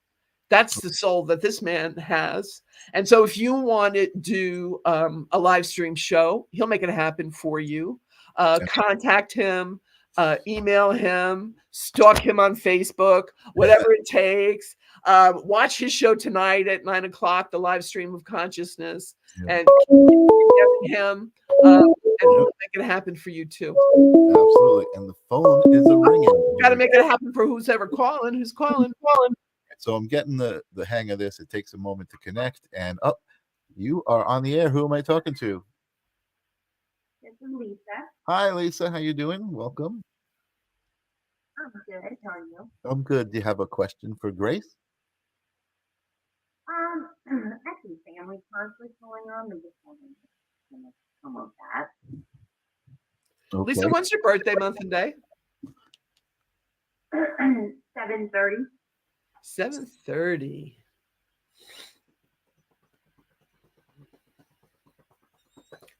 That's the soul that this man has. And so if you want to do a live stream show, he'll make it happen for you. Contact him, email him, stalk him on Facebook, whatever it takes. Watch his show tonight at 9:00, the live stream of consciousness, and keep him, and he'll make it happen for you too. Absolutely. And the phone is a ringing. You got to make it happen for who's ever calling. Who's calling? So I'm getting the hang of this. It takes a moment to connect. And you are on the air. Who am I talking to? This is Lisa. Hi, Lisa. How you doing? Welcome. I'm good. How are you? I'm good. Do you have a question for Grace? Actually, family conflict going on. We just haven't come up with that. Okay. Lisa, when's your birthday month and day? 7:30. 7:30.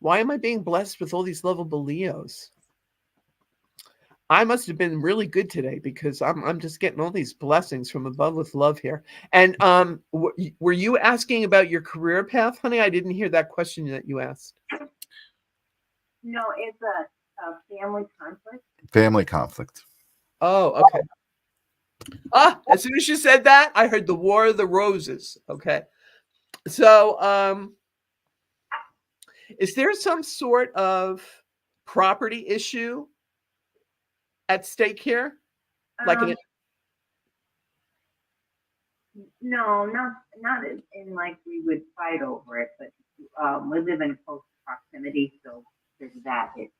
Why am I being blessed with all these lovable Leos? I must have been really good today, because I'm just getting all these blessings from above with love here. And were you asking about your career path, honey? I didn't hear that question that you asked. No, it's a family conflict. Family conflict. Oh, okay. As soon as you said that, I heard the War of the Roses. Okay. So, is there some sort of property issue at stake here? Like No, not in like we would fight over it, but we live in close proximity, so there's that issue.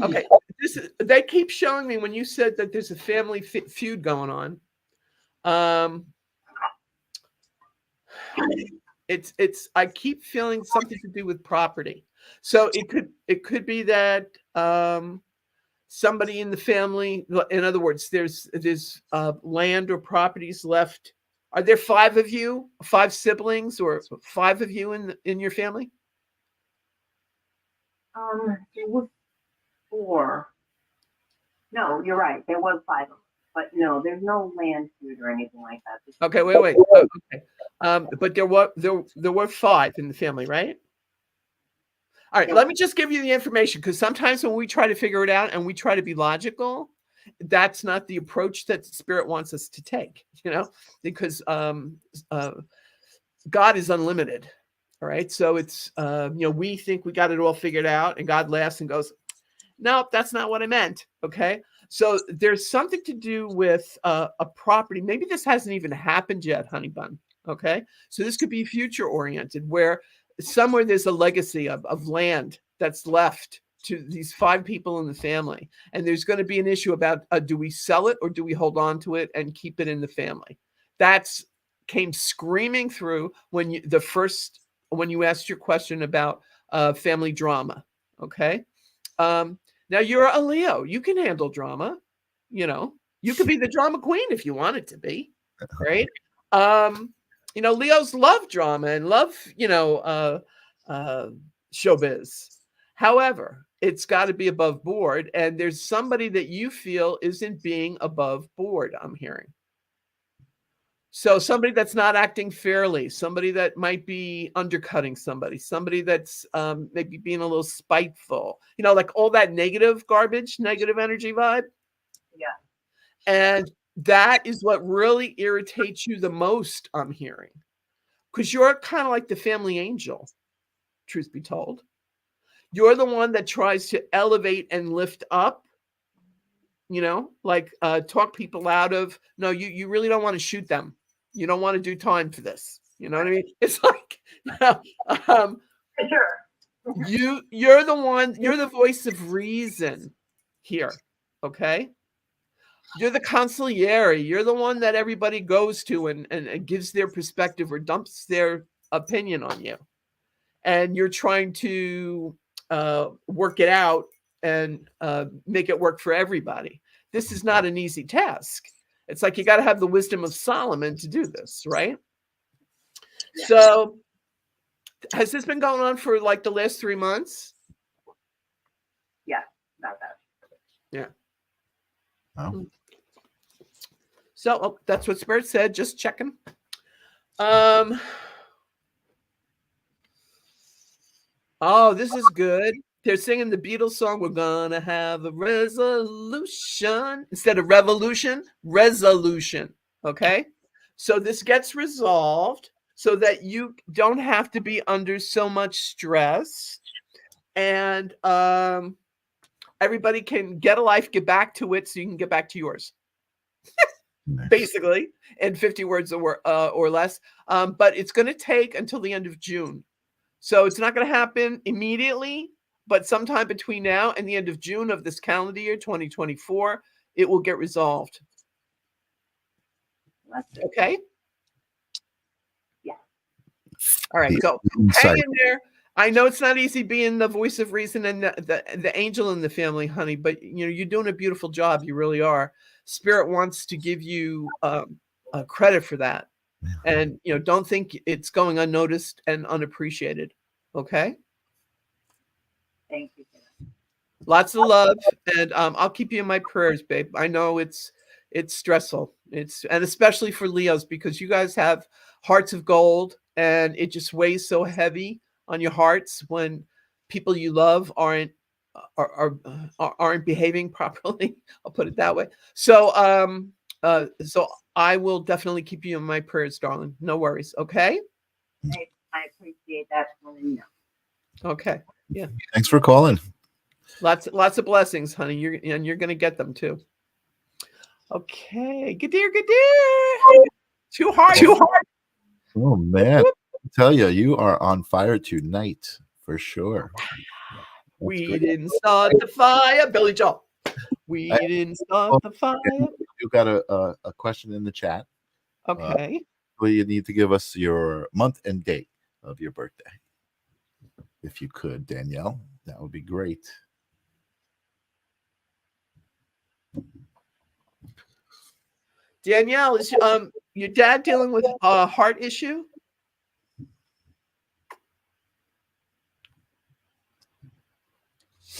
Okay, they keep showing me when you said that there's a family feud going on. It's I keep feeling something to do with property. So it could be that somebody in the family, in other words, there's land or properties left. Are there 5 of you, 5 siblings, or 5 of you in your family? There was 4. No, you're right. There was 5 of them, but no, there's no land feud or anything like that. Okay, wait. Oh, okay, but there were 5 in the family, right? All right, let me just give you the information, because sometimes when we try to figure it out and we try to be logical, that's not the approach that Spirit wants us to take, because God is unlimited. All right. So it's, we think we got it all figured out, and God laughs and goes, nope, that's not what I meant. Okay. So there's something to do with a property. Maybe this hasn't even happened yet, honey bun. Okay. So this could be future oriented, where somewhere there's a legacy of land that's left to these 5 people in the family. And there's going to be an issue about, do we sell it or do we hold on to it and keep it in the family? That's came screaming through when you asked your question about family drama. Okay. Now you're a Leo. You can handle drama. You could be the drama queen if you wanted to be, right? Leos love drama and love, showbiz. However, it's got to be above board, and there's somebody that you feel isn't being above board, I'm hearing. So somebody that's not acting fairly, somebody that might be undercutting somebody that's maybe being a little spiteful, like all that negative garbage, negative energy vibe. Yeah. And that is what really irritates you the most, I'm hearing, because you're kind of like the family angel, truth be told. You're the one that tries to elevate and lift up, talk people out of, no, you really don't want to shoot them. You don't want to do time for this. You know what I mean? It's like, Sure. you're the one, you're the voice of reason here. Okay. You're the consigliere. You're the one that everybody goes to and gives their perspective or dumps their opinion on you. and you're trying to work it out and make it work for everybody. This is not an easy task. It's like you got to have the wisdom of Solomon to do this, right? Yeah. So has this been going on for like the last 3 months? Yeah, about that. Yeah. Oh. So that's what Spirit said. Just checking. Oh, this is good. They're singing the Beatles song, "We're gonna have a resolution," instead of revolution, resolution. Okay. So this gets resolved so that you don't have to be under so much stress, and everybody can get a life, get back to it, so you can get back to yours. Nice. Basically, in 50 words or less. But it's going to take until the end of June. So it's not going to happen immediately, but sometime between now and the end of June of this calendar year, 2024, it will get resolved. That's it. Okay? Yeah. All right. The So insight. hang in there. I know it's not easy being the voice of reason and the angel in the family, honey, but you're doing a beautiful job. You really are. Spirit wants to give you credit for that. And, don't think it's going unnoticed and unappreciated. Okay? Thank you. Lots of love. And I'll keep you in my prayers, babe. I know it's stressful. And especially for Leos, because you guys have hearts of gold and it just weighs so heavy on your hearts when people you love aren't behaving properly. I'll put it that way. So so I will definitely keep you in my prayers, darling. No worries. Okay. I appreciate that. Okay. Yeah. Thanks for calling. Lots of blessings, honey. You're going to get them too. Okay. Good dear. Too hard. Oh man, I tell you, you are on fire tonight for sure. We great. didn't start the fire, Billy Joel. We didn't start the fire. You got a question in the chat. Okay. Well, you need to give us your month and date of your birthday. If you could, Danielle, that would be great. Danielle, is your dad dealing with a heart issue?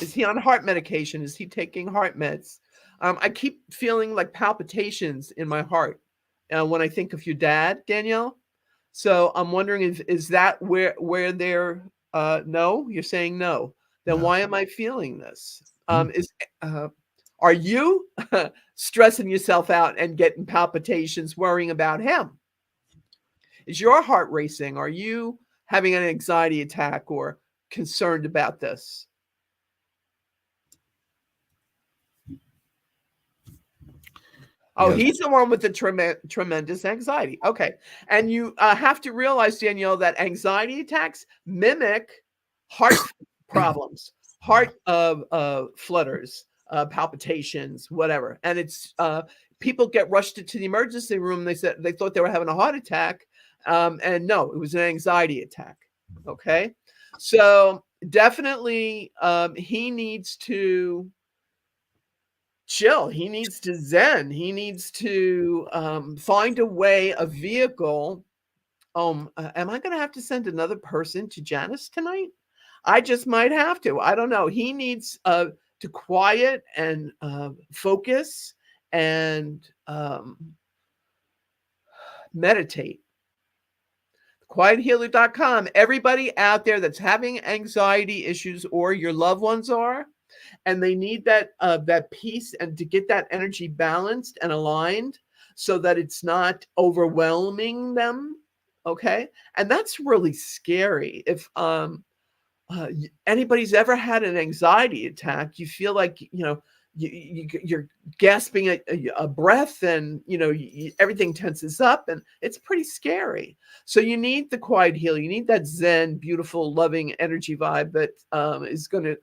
Is he on heart medication? Is he taking heart meds? I keep feeling like palpitations in my heart when I think of your dad, Danielle. So I'm wondering if is that where they're no? You're saying no. Then No. why am I feeling this? Are you stressing yourself out and getting palpitations, worrying about him? Is your heart racing? Are you having an anxiety attack or concerned about this? Oh, Yes. he's the one with the tremendous anxiety. Okay. And you have to realize, Danielle, that anxiety attacks mimic heart problems, heart flutters, palpitations, whatever. And it's people get rushed into the emergency room. They said they thought they were having a heart attack. And no, it was an anxiety attack. Okay. So definitely he needs to chill. He needs to zen. He needs to find a way, a vehicle. Am I going to have to send another person to Janice tonight? I just might have to. I don't know. He needs to quiet and focus and meditate. QuietHealer.com. Everybody out there that's having anxiety issues or your loved ones are, and they need that peace and to get that energy balanced and aligned so that it's not overwhelming them. Okay. And that's really scary. If anybody's ever had an anxiety attack, you feel like, you're gasping a breath and, everything tenses up and it's pretty scary. So you need the quiet healer. You need that Zen, beautiful, loving energy vibe that is going to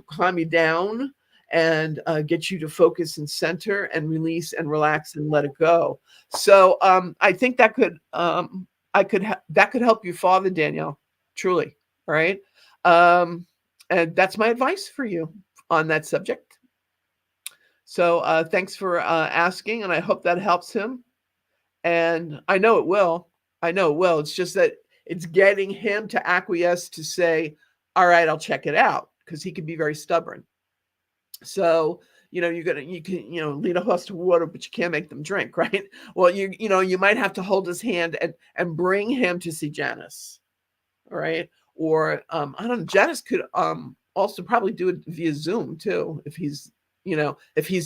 calm you down and get you to focus and center and release and relax and let it go. So I think that could that could help your father, Danielle. truly. All right. And that's my advice for you on that subject. So thanks for asking, and I hope that helps him. And I know it will. I know it will. It's just that it's getting him to acquiesce to say, all right, I'll check it out, because he can be very stubborn. So, you can, lead a horse to water, but you can't make them drink, right? Well, you might have to hold his hand and bring him to see Janice. All right. Or, I don't know, Janice could also probably do it via Zoom too, if he's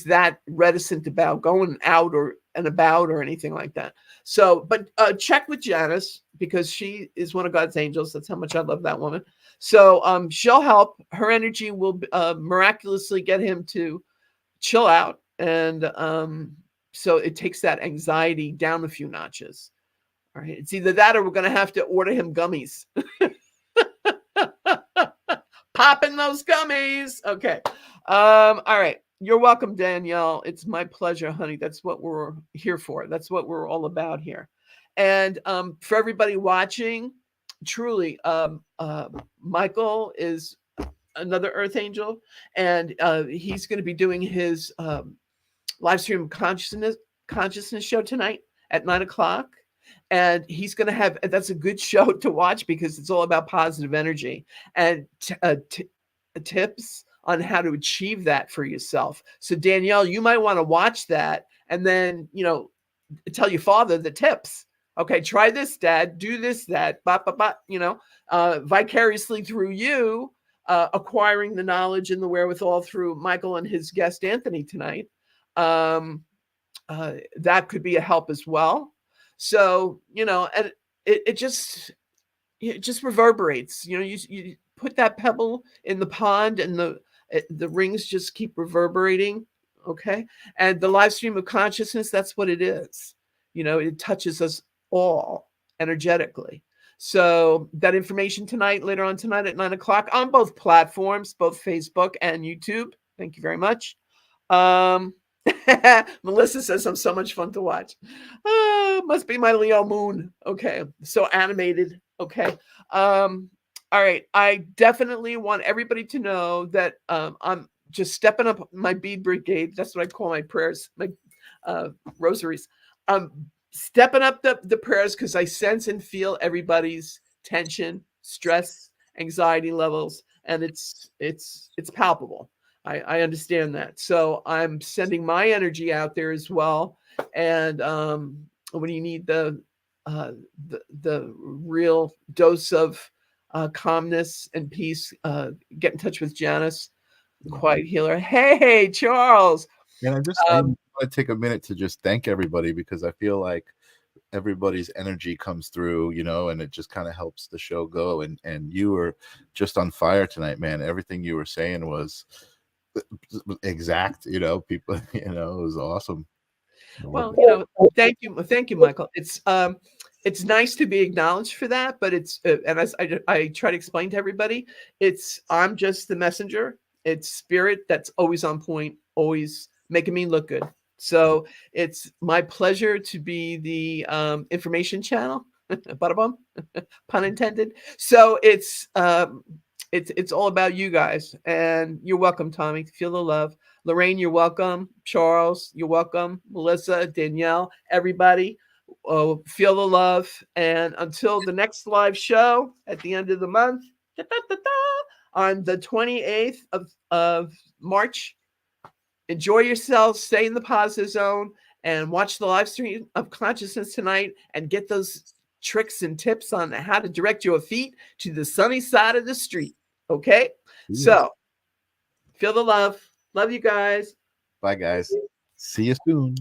that reticent about going out or and about or anything like that. So, but check with Janice, because she is one of God's angels. That's how much I love that woman. So she'll help. Her energy will miraculously get him to chill out. And so it takes that anxiety down a few notches. All right. It's either that or we're going to have to order him gummies. Popping those gummies. Okay. All right. You're welcome, Danielle. It's my pleasure, honey. That's what we're here for. That's what we're all about here. And for everybody watching, truly, Michael is another Earth Angel, and he's going to be doing his live stream consciousness show tonight at 9:00. And he's going to have, that's a good show to watch, because it's all about positive energy and tips on how to achieve that for yourself. So Danielle, you might want to watch that and then, tell your father the tips. Okay, try this, Dad, do this, Dad, vicariously through you, acquiring the knowledge and the wherewithal through Michael and his guest, Anthony, tonight. That could be a help as well. So, and it just reverberates. You put that pebble in the pond, and the rings just keep reverberating. Okay. And the live stream of consciousness, that's what it is. It touches us all energetically. So that information later on tonight at 9:00 on both platforms, both Facebook and YouTube. Thank you very much. Melissa says I'm so much fun to watch. Must be my Leo moon. Okay. So animated. Okay. All right. I definitely want everybody to know that I'm just stepping up my bead brigade. That's what I call my prayers, my rosaries. I'm stepping up the prayers, because I sense and feel everybody's tension, stress, anxiety levels, and it's palpable. I understand that. So I'm sending my energy out there as well. And when you need the real dose of calmness and peace, get in touch with Janice, the Quiet Healer. Hey, Charles. And I want to take a minute to just thank everybody, because I feel like everybody's energy comes through, and it just kind of helps the show go. And you were just on fire tonight, man. Everything you were saying was exact, people, it was awesome. Well, thank you, Michael. It's nice to be acknowledged for that, but it's and as I try to explain to everybody, I'm just the messenger. It's spirit that's always on point, always making me look good. So it's my pleasure to be the information channel. Bada bum, pun intended. So it's all about you guys, and you're welcome, Tommy. Feel the love. Lorraine, you're welcome. Charles, you're welcome. Melissa, Danielle, everybody, feel the love. And until the next live show at the end of the month, on the 28th of March, enjoy yourselves, stay in the positive zone, and watch the live stream of consciousness tonight, and get those tricks and tips on how to direct your feet to the sunny side of the street. Okay? Yeah. So, feel the love. Love you guys. Bye, guys. See you soon.